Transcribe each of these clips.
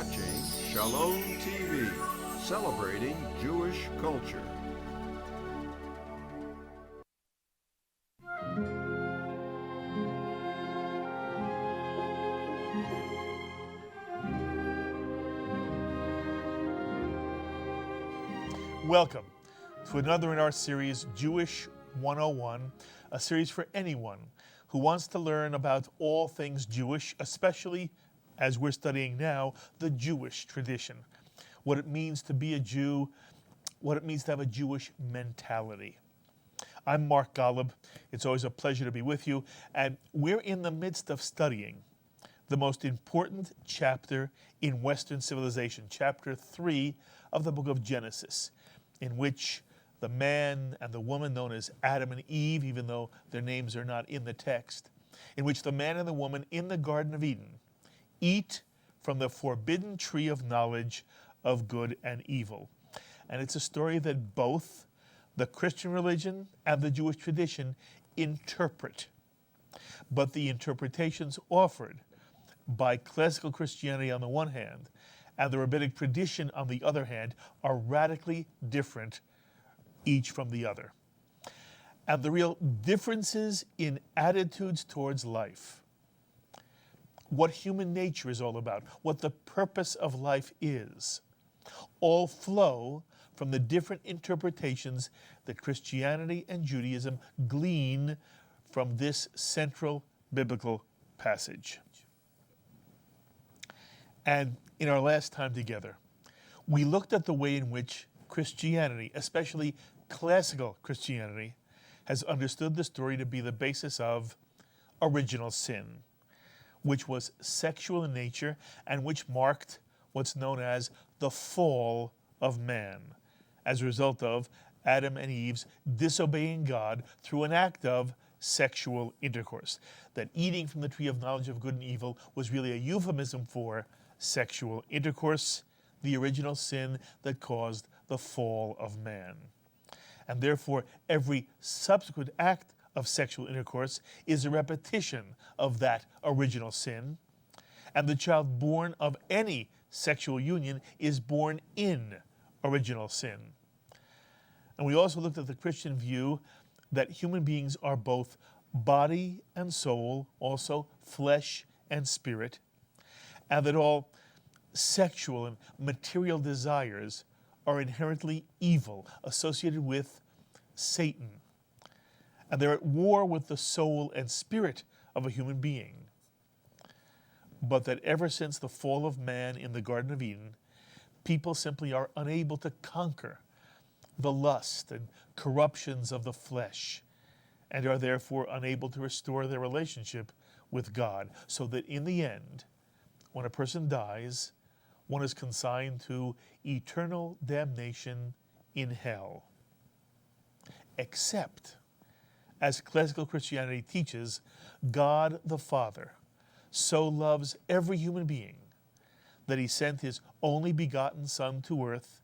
watching Shalom TV, celebrating Jewish culture. Welcome to another in our series, Jewish 101, a series for anyone who wants to learn about all things Jewish, especially, as we're studying now, the Jewish tradition, what it means to be a Jew, what it means to have a Jewish mentality. I'm Mark Golub. It's always a pleasure to be with you, and we're in the midst of studying the most important chapter in Western civilization, chapter 3 of the book of Genesis, in which the man and the woman known as Adam and Eve, even though their names are not in the text, in which the man and the woman in the Garden of Eden eat from the forbidden tree of knowledge of good and evil. And it's a story that both the Christian religion and the Jewish tradition interpret. But the interpretations offered by classical Christianity on the one hand and the Rabbinic tradition on the other hand are radically different, each from the other. And the real differences in attitudes towards life, what human nature is all about, what the purpose of life is, all flow from the different interpretations that Christianity and Judaism glean from this central biblical passage. And in our last time together, we looked at the way in which Christianity, especially classical Christianity, has understood the story to be the basis of original sin, which was sexual in nature and which marked what's known as the fall of man, as a result of Adam and Eve's disobeying God through an act of sexual intercourse. That eating from the tree of knowledge of good and evil was really a euphemism for sexual intercourse, the original sin that caused the fall of man. And therefore, every subsequent act of sexual intercourse is a repetition of that original sin, and the child born of any sexual union is born in original sin. And we also looked at the Christian view that human beings are both body and soul, also flesh and spirit, and that all sexual and material desires are inherently evil, associated with Satan. And they're at war with the soul and spirit of a human being. But that ever since the fall of man in the Garden of Eden, people simply are unable to conquer the lust and corruptions of the flesh, and are therefore unable to restore their relationship with God. So that in the end, when a person dies, one is consigned to eternal damnation in hell. Except, as classical Christianity teaches, God the Father so loves every human being that he sent his only begotten Son to earth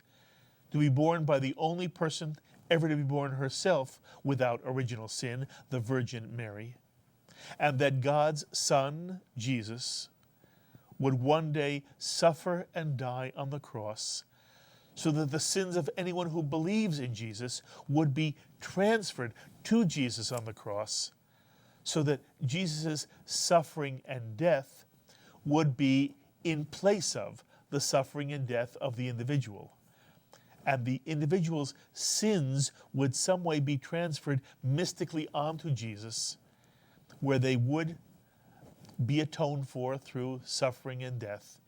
to be born by the only person ever to be born herself without original sin, the Virgin Mary, and that God's Son, Jesus, would one day suffer and die on the cross so that the sins of anyone who believes in Jesus would be transferred to Jesus on the cross, so that Jesus' suffering and death would be in place of the suffering and death of the individual. And the individual's sins would some way be transferred mystically onto Jesus, where they would be atoned for through suffering and death,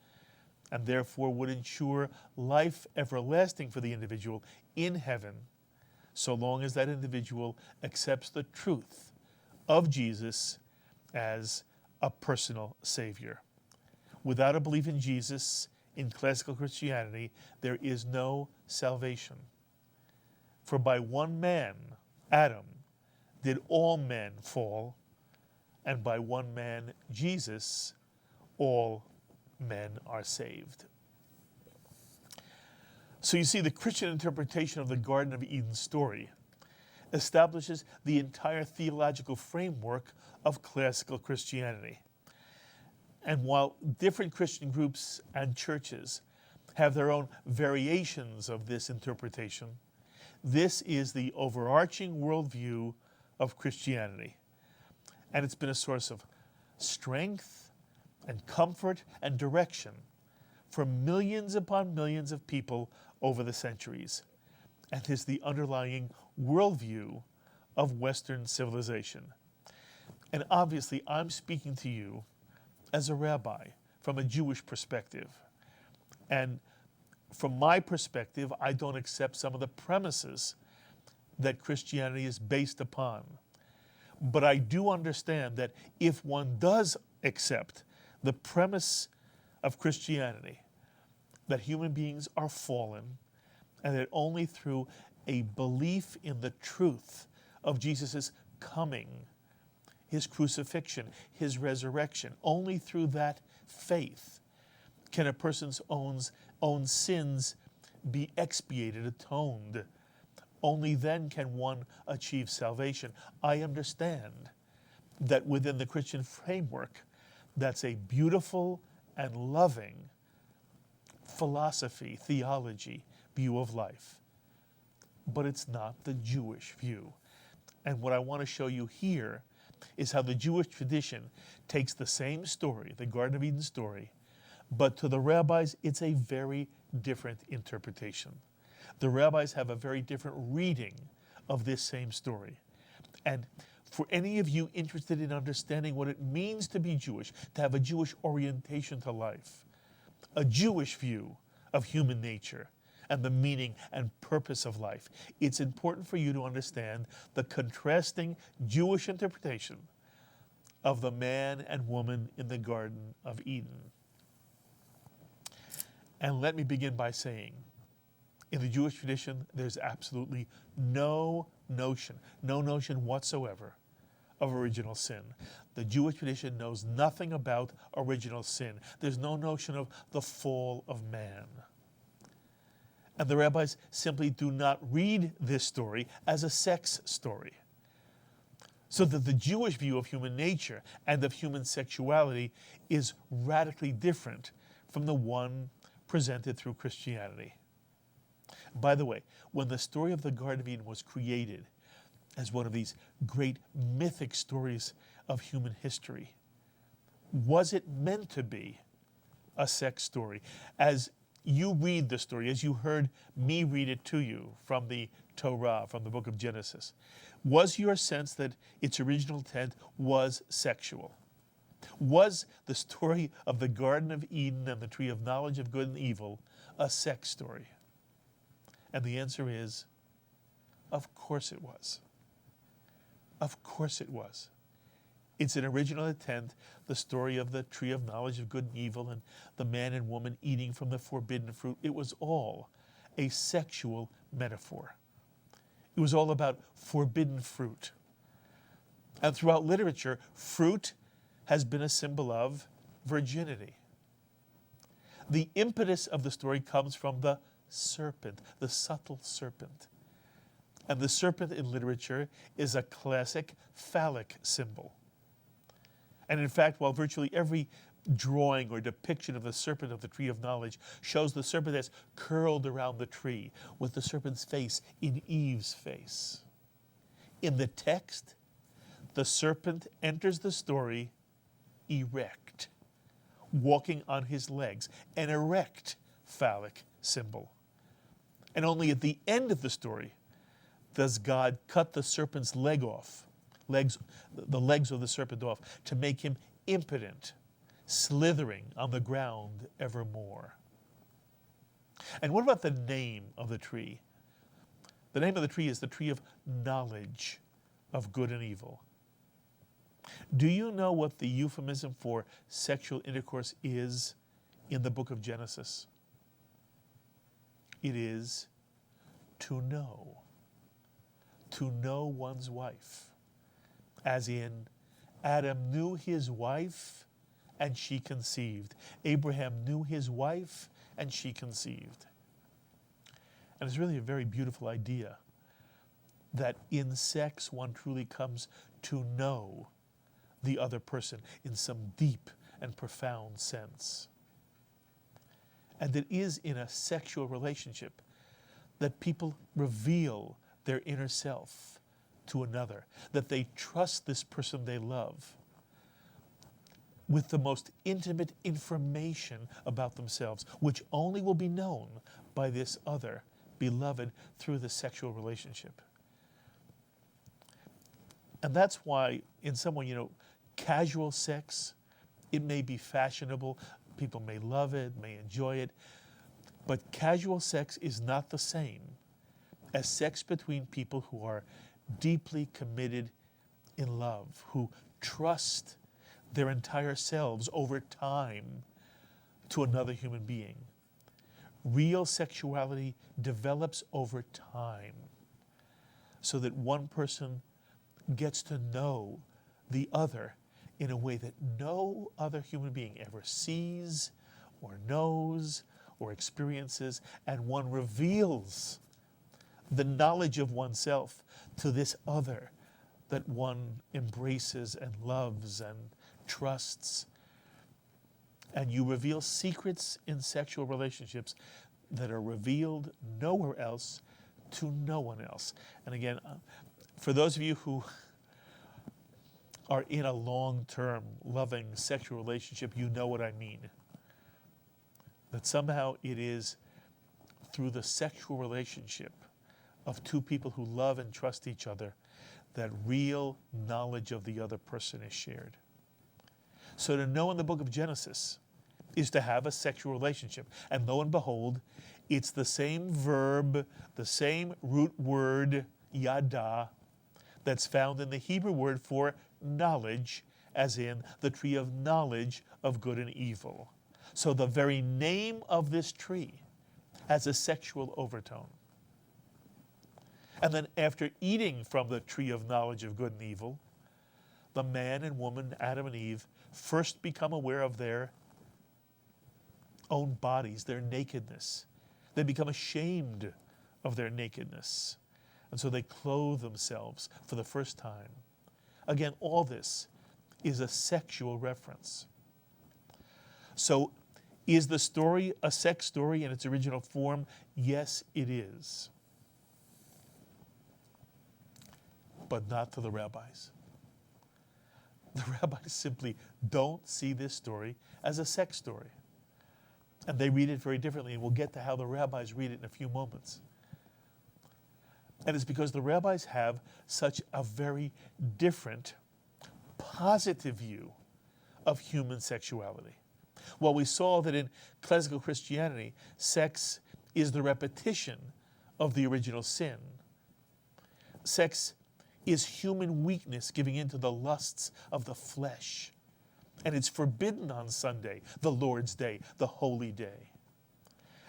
and therefore would ensure life everlasting for the individual in heaven, so long as that individual accepts the truth of Jesus as a personal Savior. Without a belief in Jesus, in classical Christianity, there is no salvation. For by one man, Adam, did all men fall, and by one man, Jesus, all men are saved. So you see, the Christian interpretation of the Garden of Eden story establishes the entire theological framework of classical Christianity. And while different Christian groups and churches have their own variations of this interpretation, this is the overarching worldview of Christianity. And it's been a source of strength and comfort and direction for millions upon millions of people over the centuries, and is the underlying worldview of Western civilization. And obviously, I'm speaking to you as a rabbi from a Jewish perspective. And from my perspective, I don't accept some of the premises that Christianity is based upon. But I do understand that if one does accept the premise of Christianity, that human beings are fallen, and that only through a belief in the truth of Jesus' coming, his crucifixion, his resurrection, only through that faith can a person's own sins be expiated, atoned. Only then can one achieve salvation. I understand that within the Christian framework, that's a beautiful and loving philosophy, theology, view of life. But it's not the Jewish view. And what I want to show you here is how the Jewish tradition takes the same story, the Garden of Eden story, but to the rabbis, it's a very different interpretation. The rabbis have a very different reading of this same story. And for any of you interested in understanding what it means to be Jewish, to have a Jewish orientation to life, a Jewish view of human nature and the meaning and purpose of life, it's important for you to understand the contrasting Jewish interpretation of the man and woman in the Garden of Eden. And let me begin by saying, in the Jewish tradition, there's absolutely no notion whatsoever of original sin. The Jewish tradition knows nothing about original sin. There's no notion of the fall of man. And the rabbis simply do not read this story as a sex story. So that the Jewish view of human nature and of human sexuality is radically different from the one presented through Christianity. By the way, when the story of the Garden of Eden was created as one of these great mythic stories of human history, was it meant to be a sex story? As you read the story, as you heard me read it to you from the Torah, from the book of Genesis, was your sense that its original intent was sexual? Was the story of the Garden of Eden and the tree of knowledge of good and evil a sex story? And the answer is, of course it was. Of course it was. It's an original intent, the story of the tree of knowledge of good and evil and the man and woman eating from the forbidden fruit. It was all a sexual metaphor. It was all about forbidden fruit. And throughout literature, fruit has been a symbol of virginity. The impetus of the story comes from the serpent, the subtle serpent. And the serpent in literature is a classic phallic symbol. And in fact, while virtually every drawing or depiction of the serpent of the tree of knowledge shows the serpent as curled around the tree, with the serpent's face in Eve's face, in the text, the serpent enters the story erect, walking on his legs, an erect phallic symbol. And only at the end of the story does God cut the serpent's leg off, the legs of the serpent off, to make him impotent, slithering on the ground evermore. And what about the name of the tree? The name of the tree is the tree of knowledge of good and evil. Do you know what the euphemism for sexual intercourse is in the book of Genesis? It is to know one's wife. As in, Adam knew his wife and she conceived. Abraham knew his wife and she conceived. And it's really a very beautiful idea that in sex one truly comes to know the other person in some deep and profound sense. And it is in a sexual relationship that people reveal their inner self to another, that they trust this person they love with the most intimate information about themselves, which only will be known by this other beloved through the sexual relationship. And that's why, in some way, casual sex, it may be fashionable, people may love it, may enjoy it, but casual sex is not the same as sex between people who are deeply committed in love, who trust their entire selves over time to another human being. Real sexuality develops over time so that one person gets to know the other in a way that no other human being ever sees or knows or experiences, and one reveals the knowledge of oneself to this other that one embraces and loves and trusts. And you reveal secrets in sexual relationships that are revealed nowhere else to no one else. And again, for those of you who are in a long-term, loving sexual relationship, you know what I mean. That somehow it is through the sexual relationship of two people who love and trust each other that real knowledge of the other person is shared. So to know in the book of Genesis is to have a sexual relationship. And lo and behold, it's the same verb, the same root word, Yadah, that's found in the Hebrew word for knowledge, as in the tree of knowledge of good and evil. So the very name of this tree has a sexual overtone. And then after eating from the tree of knowledge of good and evil, the man and woman, Adam and Eve, first become aware of their own bodies, their nakedness. They become ashamed of their nakedness. And so they clothe themselves for the first time. Again, all this is a sexual reference. So is the story a sex story in its original form? Yes, it is. But not to the rabbis. The rabbis simply don't see this story as a sex story. And they read it very differently, and we'll get to how the rabbis read it in a few moments. And it's because the rabbis have such a very different, positive view of human sexuality. Well, we saw that in classical Christianity, sex is the repetition of the original sin. Sex is human weakness giving in to the lusts of the flesh. And it's forbidden on Sunday, the Lord's Day, the holy day.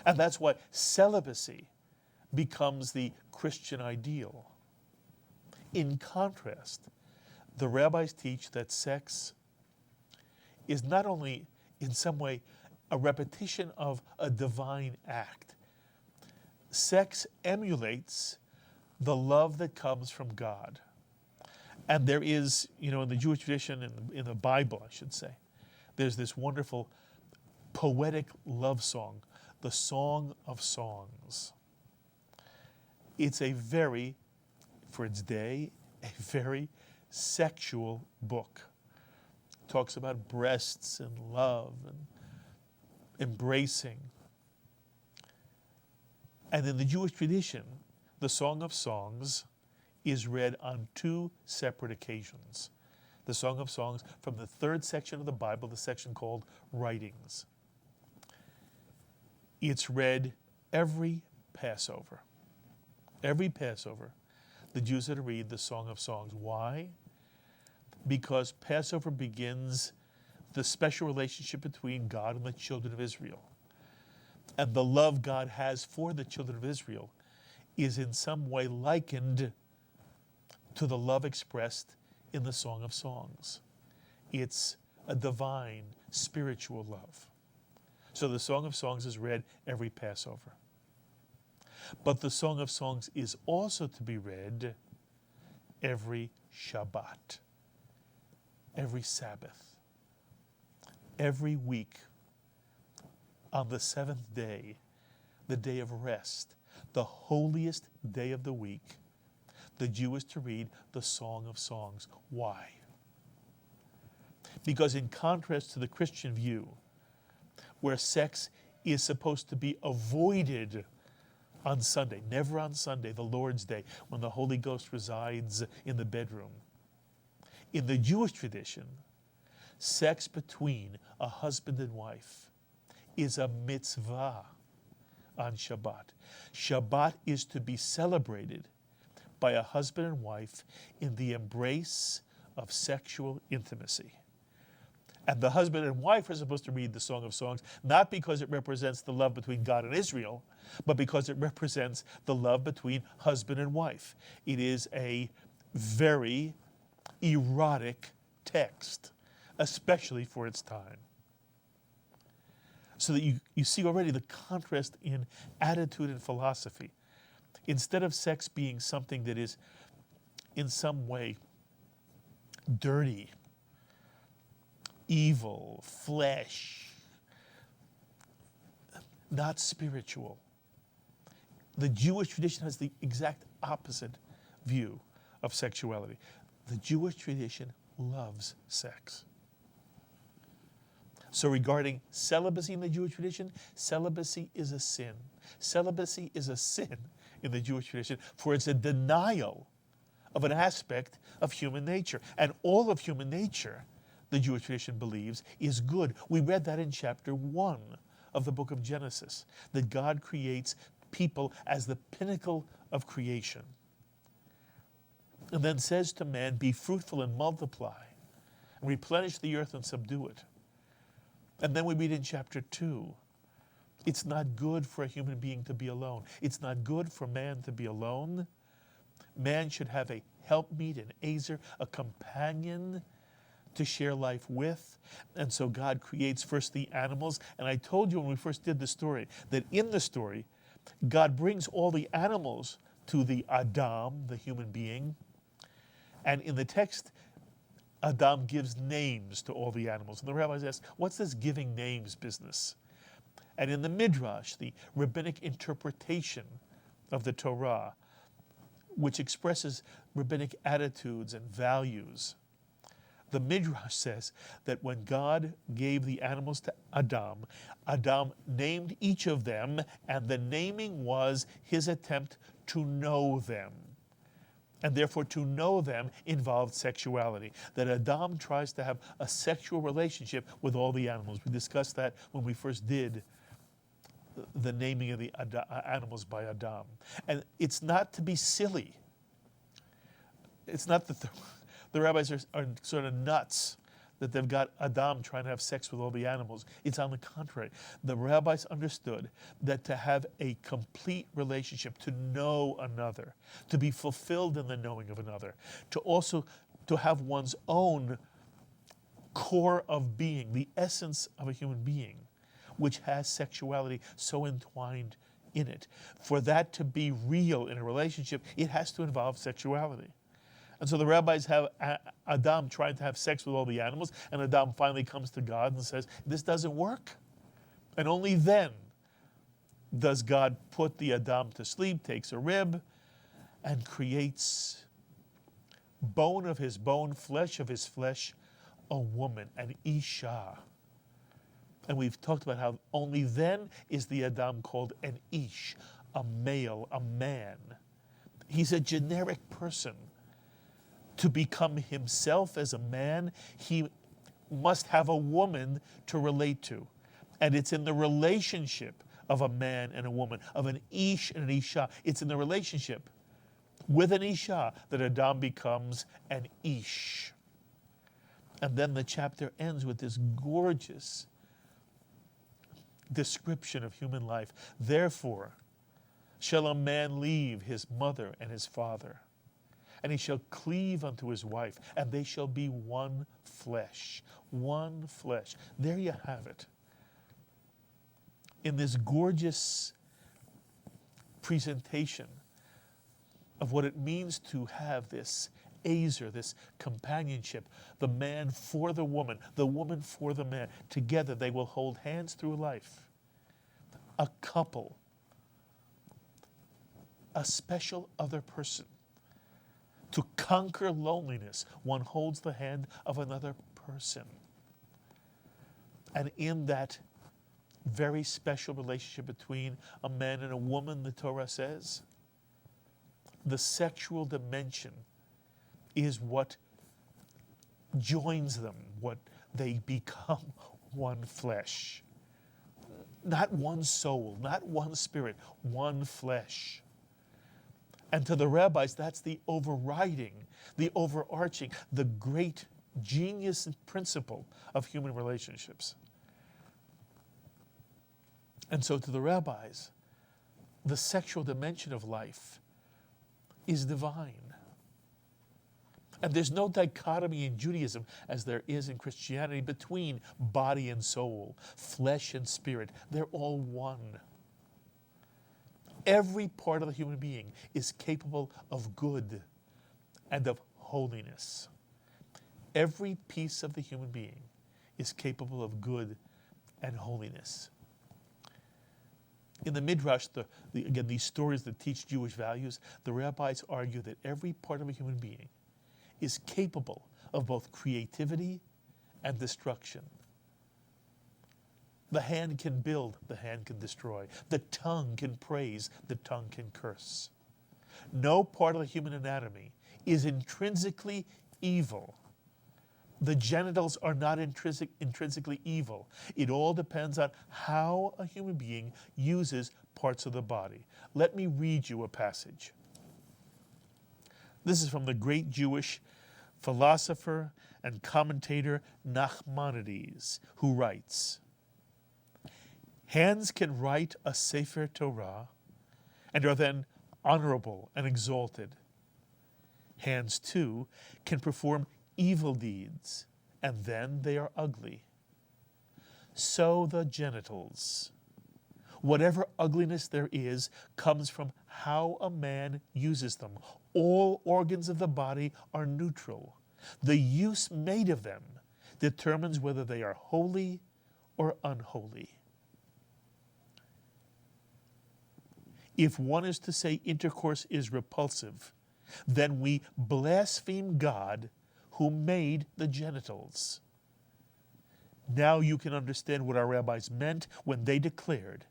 And that's why celibacy becomes the Christian ideal. In contrast, the rabbis teach that sex is not only in some way a repetition of a divine act. Sex emulates the love that comes from God. And there is, in the Jewish tradition, in the Bible, I should say, there's this wonderful poetic love song, the Song of Songs. It's a very, for its day, a very sexual book. It talks about breasts and love and embracing. And in the Jewish tradition, the Song of Songs is read on two separate occasions. The Song of Songs from the third section of the Bible, the section called Writings. It's read every Passover. Every Passover, the Jews are to read the Song of Songs. Why? Because Passover begins the special relationship between God and the children of Israel. And the love God has for the children of Israel is in some way likened to the love expressed in the Song of Songs. It's a divine, spiritual love. So the Song of Songs is read every Passover. But the Song of Songs is also to be read every Shabbat, every Sabbath. every week on the seventh day, the day of rest, the holiest day of the week, the Jew is to read the Song of Songs. Why? Because in contrast to the Christian view, where sex is supposed to be avoided on Sunday, never on Sunday, the Lord's Day, when the Holy Ghost resides in the bedroom. In the Jewish tradition, sex between a husband and wife is a mitzvah on Shabbat. Shabbat is to be celebrated by a husband and wife in the embrace of sexual intimacy. And the husband and wife are supposed to read the Song of Songs, not because it represents the love between God and Israel, but because it represents the love between husband and wife. It is a very erotic text, especially for its time. So that you see already the contrast in attitude and philosophy. Instead of sex being something that is in some way dirty, evil, flesh, not spiritual, the Jewish tradition has the exact opposite view of sexuality. The Jewish tradition loves sex. So regarding celibacy in the Jewish tradition, celibacy is a sin. Celibacy is a sin in the Jewish tradition, for it's a denial of an aspect of human nature. And all of human nature, the Jewish tradition believes, is good. We read that in chapter 1 of the book of Genesis, that God creates people as the pinnacle of creation. And then says to man, be fruitful and multiply, and replenish the earth and subdue it. And then we read in chapter 2, it's not good for a human being to be alone. It's not good for man to be alone. Man should have a helpmeet, an azer, a companion to share life with. And so God creates first the animals. And I told you when we first did the story, that in the story, God brings all the animals to the Adam, the human being. And in the text, Adam gives names to all the animals. And the rabbis ask, what's this giving names business? And in the Midrash, the rabbinic interpretation of the Torah, which expresses rabbinic attitudes and values, the Midrash says that when God gave the animals to Adam, Adam named each of them, and the naming was his attempt to know them. And therefore, to know them involved sexuality. That Adam tries to have a sexual relationship with all the animals. We discussed that when we first did the naming of the animals by Adam. And it's not to be silly. It's not that the rabbis are sort of nuts that they've got Adam trying to have sex with all the animals. It's on the contrary. The rabbis understood that to have a complete relationship, to know another, to be fulfilled in the knowing of another, to also to have one's own core of being, the essence of a human being, which has sexuality so entwined in it. For that to be real in a relationship, it has to involve sexuality. And so the rabbis have Adam trying to have sex with all the animals, and Adam finally comes to God and says, this doesn't work. And only then does God put the Adam to sleep, takes a rib, and creates bone of his bone, flesh of his flesh, a woman, an Isha. And we've talked about how only then is the Adam called an Ish, a male, a man. He's a generic person. To become himself as a man, he must have a woman to relate to. And it's in the relationship of a man and a woman, of an Ish and an Isha. It's in the relationship with an Isha that Adam becomes an Ish. And then the chapter ends with this gorgeous description of human life. Therefore, shall a man leave his mother and his father, and he shall cleave unto his wife, and they shall be one flesh. One flesh. There you have it. In this gorgeous presentation of what it means to have this azer, this companionship, the man for the woman for the man. Together they will hold hands through life. A couple, a special other person. To conquer loneliness, one holds the hand of another person. And in that very special relationship between a man and a woman, the Torah says, the sexual dimension is what joins them, what they become one flesh. Not one soul, not one spirit, one flesh. And to the rabbis, that's the overriding, the overarching, the great genius and principle of human relationships. And so to the rabbis, the sexual dimension of life is divine. And there's no dichotomy in Judaism, as there is in Christianity, between body and soul, flesh and spirit. They're all one. Every part of the human being is capable of good and of holiness. Every piece of the human being is capable of good and holiness. In the Midrash, again, these stories that teach Jewish values, the rabbis argue that every part of a human being is capable of both creativity and destruction. The hand can build, the hand can destroy. The tongue can praise, the tongue can curse. No part of the human anatomy is intrinsically evil. The genitals are not intrinsically evil. It all depends on how a human being uses parts of the body. Let me read you a passage. This is from the great Jewish philosopher and commentator Nachmanides, who writes, "Hands can write a Sefer Torah and are then honorable and exalted. Hands, too, can perform evil deeds, and then they are ugly. So the genitals. Whatever ugliness there is comes from how a man uses them. All organs of the body are neutral. The use made of them determines whether they are holy or unholy. If one is to say intercourse is repulsive, then we blaspheme God who made the genitals. Now you can understand what our rabbis meant when they declared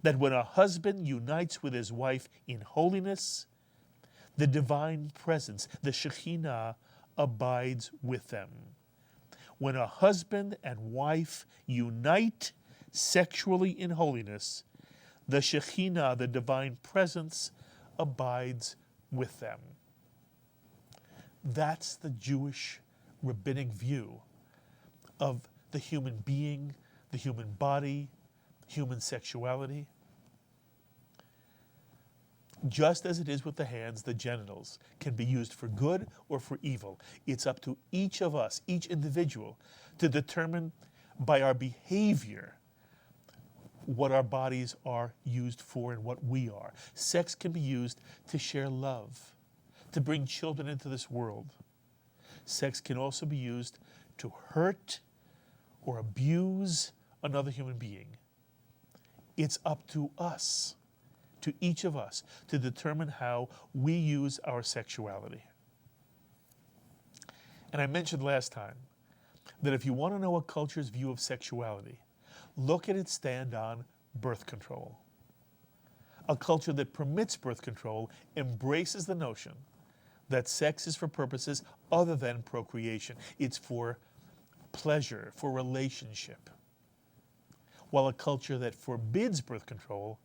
that when a husband unites with his wife in holiness, the divine presence, the Shekhinah, abides with them. When a husband and wife unite sexually in holiness, the Shekhinah, the divine presence, abides with them." That's the Jewish rabbinic view of the human being, the human body, human sexuality. Just as it is with the hands, the genitals can be used for good or for evil. It's up to each of us, each individual, to determine by our behavior what our bodies are used for and what we are. Sex can be used to share love, to bring children into this world. Sex can also be used to hurt or abuse another human being. It's up to us, to each of us, to determine how we use our sexuality. And I mentioned last time that if you want to know a culture's view of sexuality, look at its stand on birth control. A culture that permits birth control embraces the notion that sex is for purposes other than procreation. It's for pleasure, for relationship. While a culture that forbids birth control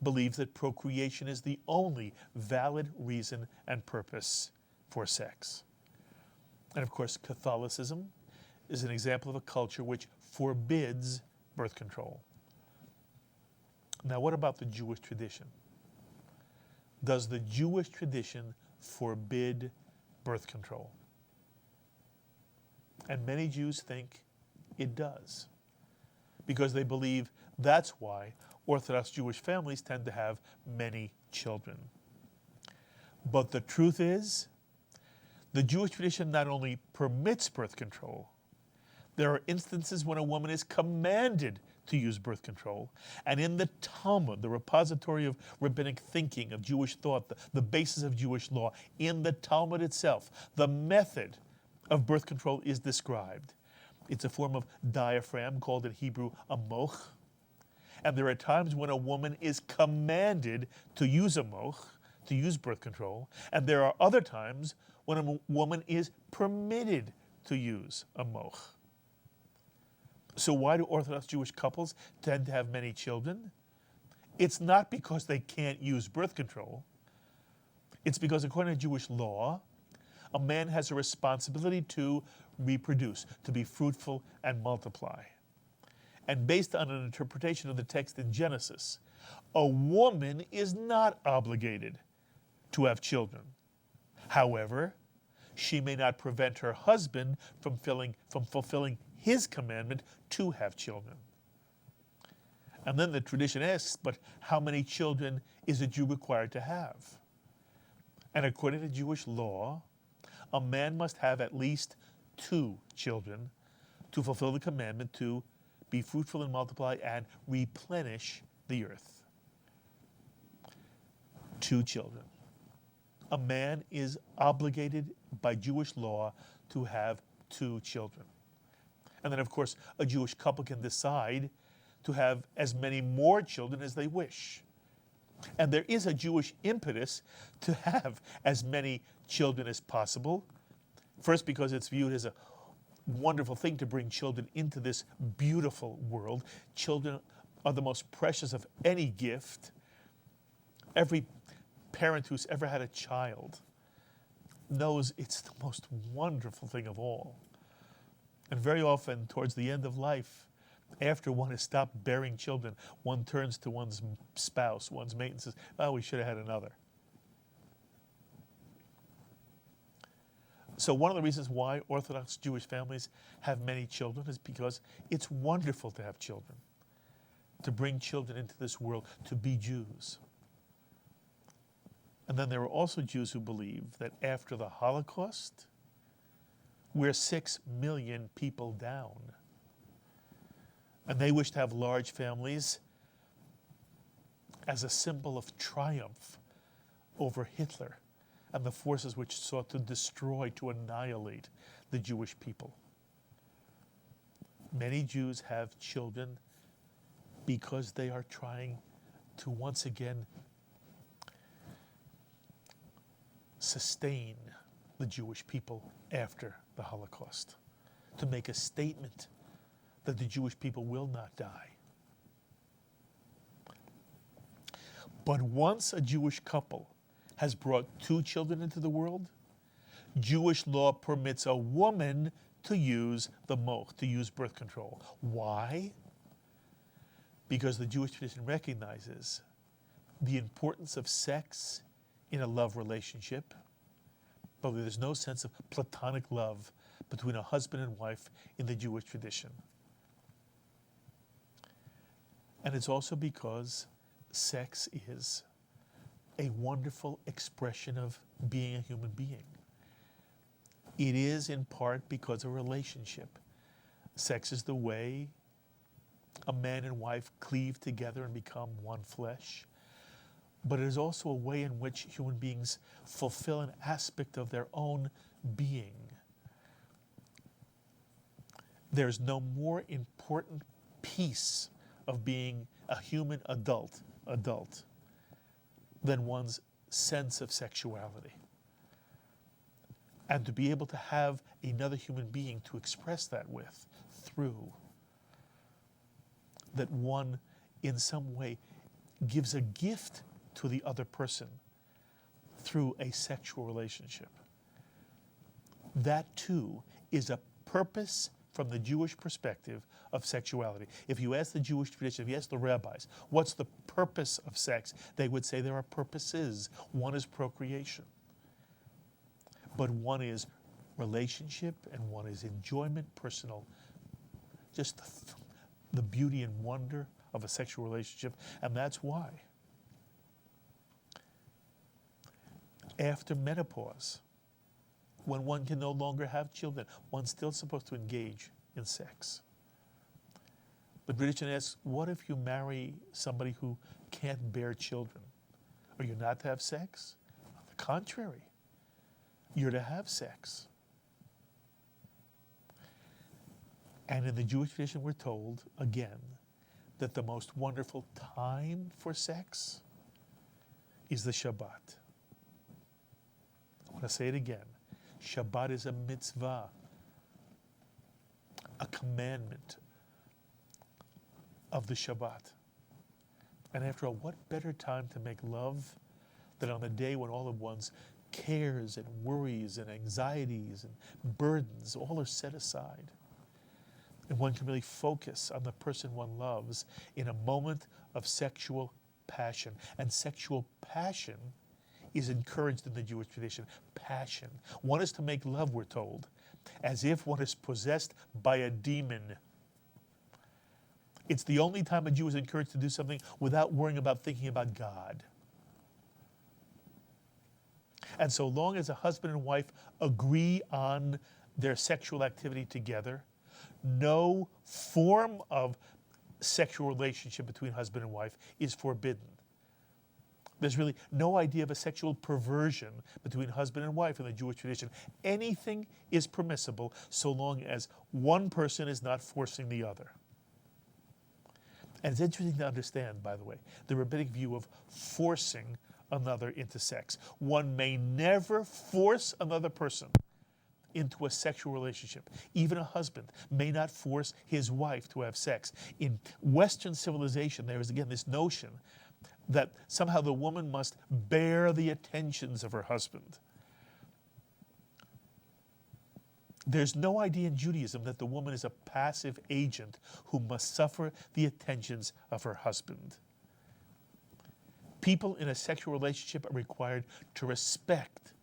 believes that procreation is the only valid reason and purpose for sex. And of course, Catholicism is an example of a culture which forbids birth control. Now, what about the Jewish tradition? Does the Jewish tradition forbid birth control? And many Jews think it does, because they believe that's why Orthodox Jewish families tend to have many children. But the truth is The Jewish tradition not only permits birth control, there are instances when a woman is commanded to use birth control. And in the Talmud, the repository of rabbinic thinking, of Jewish thought, the basis of Jewish law, in the Talmud itself, the method of birth control is described. It's a form of diaphragm called in Hebrew a Mokh. And there are times when a woman is commanded to use a Mokh, to use birth control. And there are other times when a woman is permitted to use a Mokh. So why do Orthodox Jewish couples tend to have many children? It's not because they can't use birth control. It's because according to Jewish law, a man has a responsibility to reproduce, to be fruitful and multiply. And based on an interpretation of the text in Genesis, a woman is not obligated to have children. However, she may not prevent her husband from fulfilling his commandment to have children. And then the tradition asks, but how many children is a Jew required to have? And according to Jewish law, a man must have at least 2 children to fulfill the commandment to be fruitful and multiply and replenish the earth. 2 children. A man is obligated by Jewish law to have 2 children. And then, of course, a Jewish couple can decide to have as many more children as they wish. And there is a Jewish impetus to have as many children as possible. First, because it's viewed as a wonderful thing to bring children into this beautiful world. Children are the most precious of any gift. Every parent who's ever had a child knows it's the most wonderful thing of all. And very often, towards the end of life, after one has stopped bearing children, one turns to one's spouse, one's mate, and says, oh, we should have had another. So one of the reasons why Orthodox Jewish families have many children is because it's wonderful to have children, to bring children into this world, to be Jews. And then there are also Jews who believe that after the Holocaust, we're 6 million people down. And they wish to have large families as a symbol of triumph over Hitler and the forces which sought to destroy, to annihilate the Jewish people. Many Jews have children because they are trying to once again sustain the Jewish people after the Holocaust, to make a statement that the Jewish people will not die. But once a Jewish couple has brought 2 children into the world, Jewish law permits a woman to use the Mokh, to use birth control. Why? Because the Jewish tradition recognizes the importance of sex in a love relationship, but there's no sense of platonic love between a husband and wife in the Jewish tradition. And it's also because sex is a wonderful expression of being a human being. It is in part because of relationship. Sex is the way a man and wife cleave together and become one flesh. But it is also a way in which human beings fulfill an aspect of their own being. There's no more important piece of being a human adult than one's sense of sexuality. And to be able to have another human being to express that with, through, that one in some way gives a gift to the other person through a sexual relationship. That too is a purpose from the Jewish perspective of sexuality. If you ask the Jewish tradition, if you ask the rabbis, what's the purpose of sex? They would say there are purposes. One is procreation, but one is relationship, and one is enjoyment, personal, just the beauty and wonder of a sexual relationship. And that's why after menopause, when one can no longer have children, one's still supposed to engage in sex. The tradition asks, what if you marry somebody who can't bear children? Are you not to have sex? On the contrary, you're to have sex. And in the Jewish tradition, we're told, again, that the most wonderful time for sex is the Shabbat. I want to say it again. Shabbat is a mitzvah, a commandment of the Shabbat. And after all, what better time to make love than on the day when all of one's cares and worries and anxieties and burdens all are set aside, and one can really focus on the person one loves in a moment of sexual passion. And sexual passion is encouraged in the Jewish tradition. Passion. One is to make love, we're told, as if one is possessed by a demon. It's the only time a Jew is encouraged to do something without worrying about thinking about God. And so long as a husband and wife agree on their sexual activity together, no form of sexual relationship between husband and wife is forbidden. There's really no idea of a sexual perversion between husband and wife in the Jewish tradition. Anything is permissible so long as one person is not forcing the other. And it's interesting to understand, by the way, the rabbinic view of forcing another into sex. One may never force another person into a sexual relationship. Even a husband may not force his wife to have sex. In Western civilization, there is again this notion that somehow the woman must bear the attentions of her husband. There's no idea in Judaism that the woman is a passive agent who must suffer the attentions of her husband. People in a sexual relationship are required to respect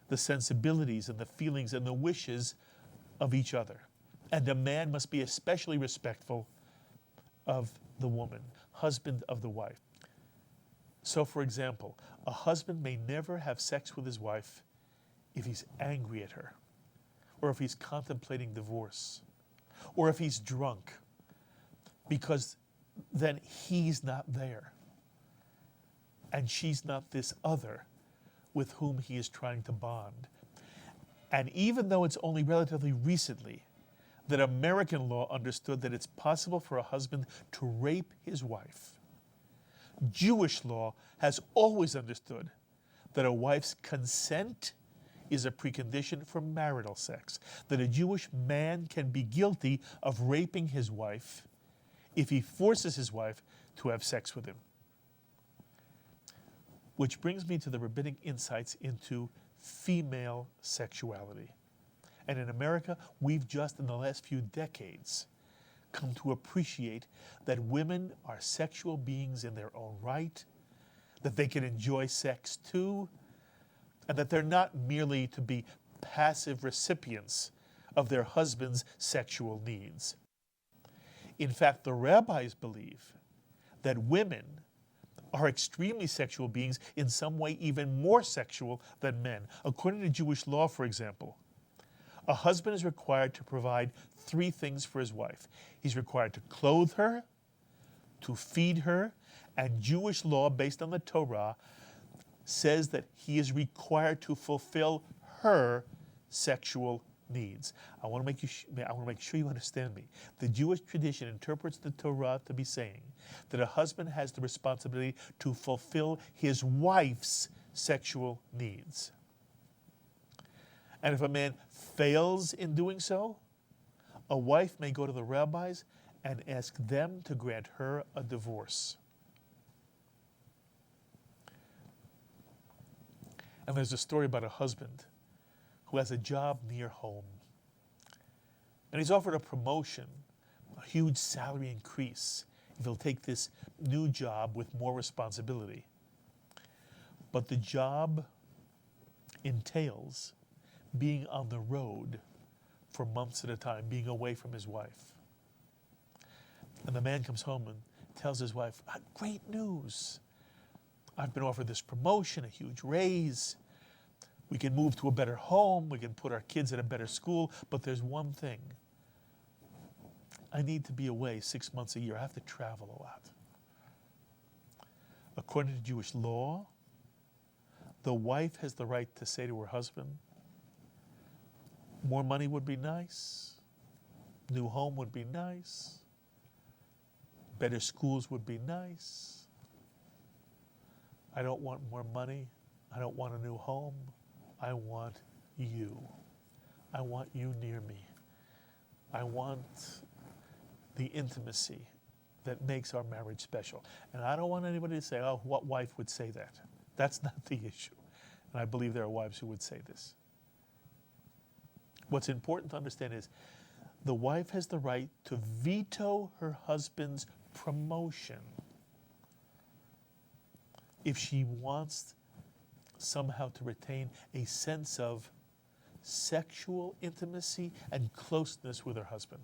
the sensibilities and the feelings and the wishes of each other. And a man must be especially respectful of the woman, husband of the wife. So, for example, a husband may never have sex with his wife if he's angry at her, or if he's contemplating divorce, or if he's drunk, because then he's not there. And she's not this other with whom he is trying to bond. And even though it's only relatively recently that American law understood that it's possible for a husband to rape his wife, Jewish law has always understood that a wife's consent is a precondition for marital sex, that a Jewish man can be guilty of raping his wife if he forces his wife to have sex with him. Which brings me to the rabbinic insights into female sexuality. And in America, we've just in the last few decades come to appreciate that women are sexual beings in their own right, that they can enjoy sex too, and that they're not merely to be passive recipients of their husband's sexual needs. In fact, the rabbis believe that women are extremely sexual beings, in some way even more sexual than men. According to Jewish law, for example, a husband is required to provide 3 things for his wife. He's required to clothe her, to feed her, and Jewish law, based on the Torah, says that he is required to fulfill her sexual needs. I want to make sure you understand me. The Jewish tradition interprets the Torah to be saying that a husband has the responsibility to fulfill his wife's sexual needs. And if a man fails in doing so, a wife may go to the rabbis and ask them to grant her a divorce. And there's a story about a husband who has a job near home. And he's offered a promotion, a huge salary increase, if he'll take this new job with more responsibility. But the job entails being on the road for months at a time, being away from his wife. And the man comes home and tells his wife, great news. I've been offered this promotion, a huge raise, We can move to a better home. We can put our kids in a better school. But there's one thing. I need to be away 6 months a year. I have to travel a lot. According to Jewish law, the wife has the right to say to her husband, more money would be nice. New home would be nice. Better schools would be nice. I don't want more money. I don't want a new home. I want you. I want you near me. I want the intimacy that makes our marriage special. And I don't want anybody to say, oh, what wife would say that? That's not the issue. And I believe there are wives who would say this. What's important to understand is the wife has the right to veto her husband's promotion if she wants somehow to retain a sense of sexual intimacy and closeness with her husband.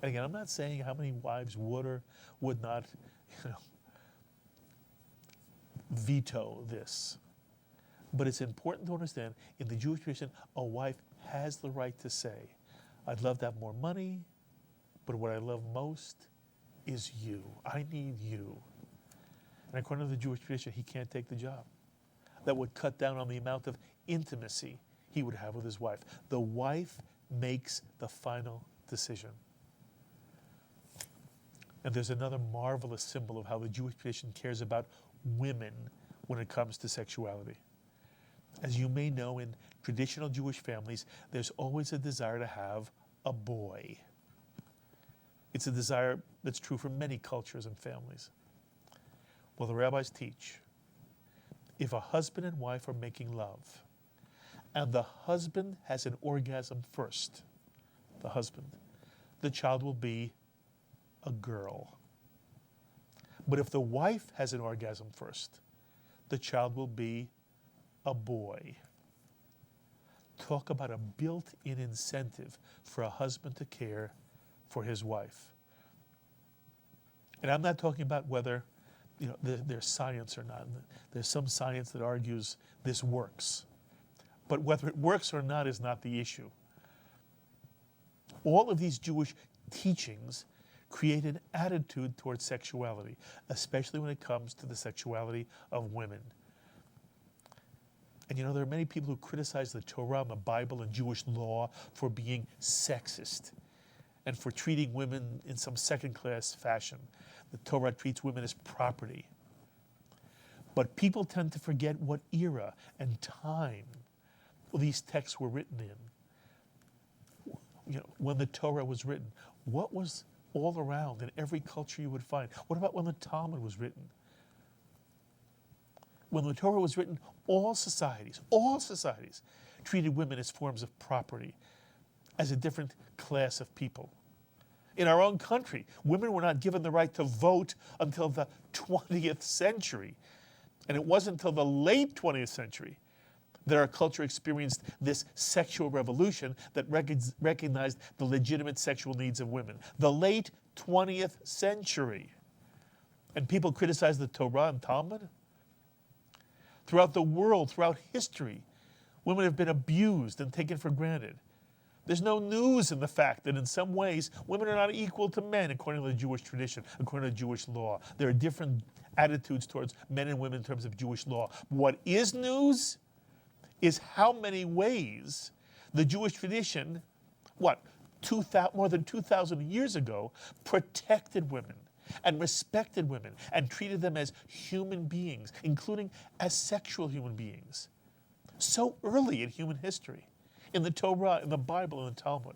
And again, I'm not saying how many wives would or would not, veto this. But it's important to understand, in the Jewish tradition, a wife has the right to say, I'd love to have more money, but what I love most is you. I need you. And according to the Jewish tradition, he can't take the job. That would cut down on the amount of intimacy he would have with his wife. The wife makes the final decision. And there's another marvelous symbol of how the Jewish tradition cares about women when it comes to sexuality. As you may know, in traditional Jewish families, there's always a desire to have a boy. It's a desire that's true for many cultures and families. Well, the rabbis teach, if a husband and wife are making love, and the husband has an orgasm first, the child will be a girl. But if the wife has an orgasm first, the child will be a boy. Talk about a built-in incentive for a husband to care for his wife. And I'm not talking about whether there's science or not. There's some science that argues this works. But whether it works or not is not the issue. All of these Jewish teachings create an attitude towards sexuality, especially when it comes to the sexuality of women. And there are many people who criticize the Torah and the Bible and Jewish law for being sexist and for treating women in some second-class fashion. The Torah treats women as property. But people tend to forget what era and time these texts were written in. When the Torah was written, what was all around in every culture you would find? What about when the Talmud was written? When the Torah was written, all societies treated women as forms of property, as a different class of people. In our own country, women were not given the right to vote until the 20th century. And it wasn't until the late 20th century that our culture experienced this sexual revolution that recognized the legitimate sexual needs of women. The late 20th century. And people criticized the Torah and Talmud. Throughout the world, throughout history, women have been abused and taken for granted. There's no news in the fact that in some ways women are not equal to men according to the Jewish tradition, according to Jewish law. There are different attitudes towards men and women in terms of Jewish law. What is news is how many ways the Jewish tradition, more than 2,000 years ago, protected women and respected women and treated them as human beings, including as sexual human beings. So early in human history, in the Torah, in the Bible, and the Talmud.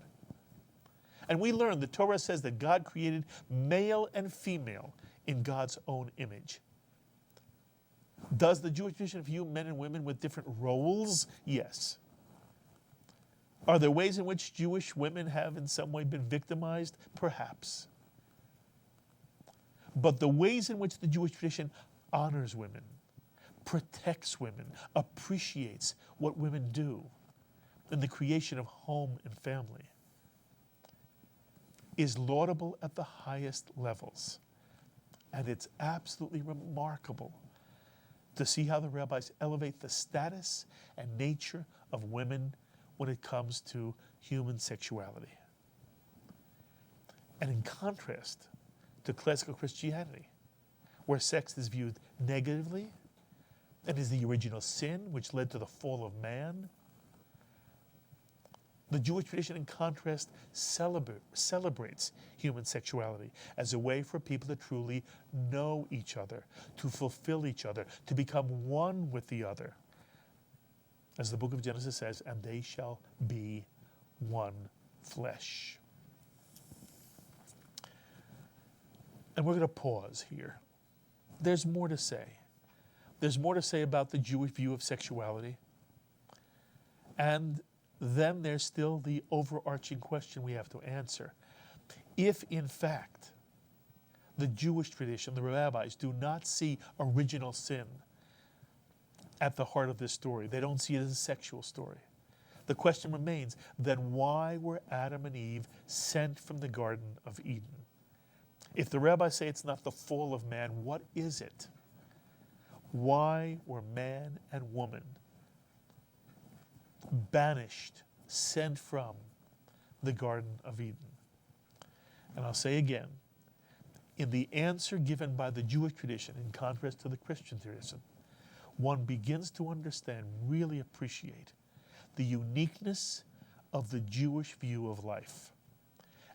And we learn the Torah says that God created male and female in God's own image. Does the Jewish tradition view men and women with different roles? Yes. Are there ways in which Jewish women have in some way been victimized? Perhaps. But the ways in which the Jewish tradition honors women, protects women, appreciates what women do in the creation of home and family is laudable at the highest levels. And it's absolutely remarkable to see how the rabbis elevate the status and nature of women when it comes to human sexuality. And in contrast to classical Christianity, where sex is viewed negatively and is the original sin which led to the fall of man, the Jewish tradition, in contrast, celebrates human sexuality as a way for people to truly know each other, to fulfill each other, to become one with the other. As the book of Genesis says, and they shall be one flesh. And we're going to pause here. There's more to say. There's more to say about the Jewish view of sexuality. And then there's still the overarching question we have to answer. If, in fact, the Jewish tradition, the rabbis, do not see original sin at the heart of this story, they don't see it as a sexual story, the question remains, then why were Adam and Eve sent from the Garden of Eden? If the rabbis say it's not the fall of man, what is it? Why were man and woman banished, sent from the Garden of Eden? And I'll say again, in the answer given by the Jewish tradition, in contrast to the Christian tradition, one begins to understand, really appreciate, the uniqueness of the Jewish view of life.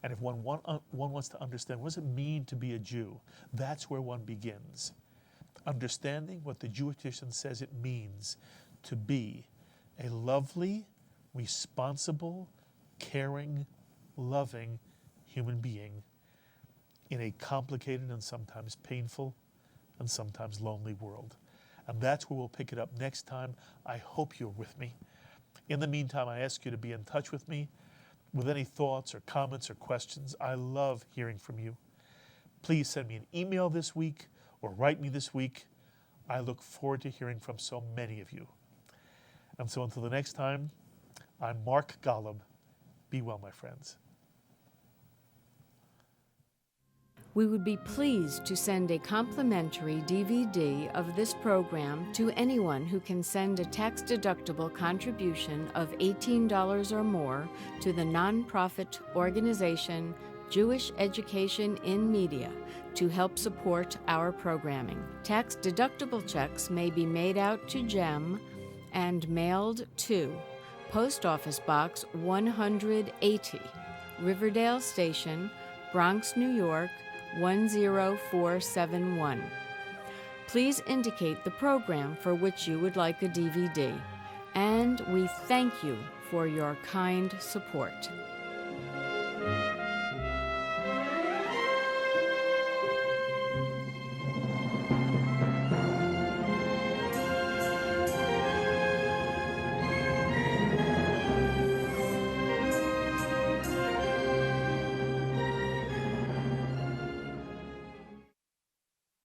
And if one wants to understand what does it mean to be a Jew, that's where one begins. Understanding what the Jewish tradition says it means to be a lovely, responsible, caring, loving human being in a complicated and sometimes painful and sometimes lonely world. And that's where we'll pick it up next time. I hope you're with me. In the meantime, I ask you to be in touch with me with any thoughts or comments or questions. I love hearing from you. Please send me an email this week or write me this week. I look forward to hearing from so many of you. And so until the next time, I'm Mark Golub. Be well, my friends. We would be pleased to send a complimentary DVD of this program to anyone who can send a tax-deductible contribution of $18 or more to the nonprofit organization Jewish Education in Media to help support our programming. Tax-deductible checks may be made out to GEM and mailed to Post Office Box 180, Riverdale Station, Bronx, New York, 10471. Please indicate the program for which you would like a DVD, and we thank you for your kind support.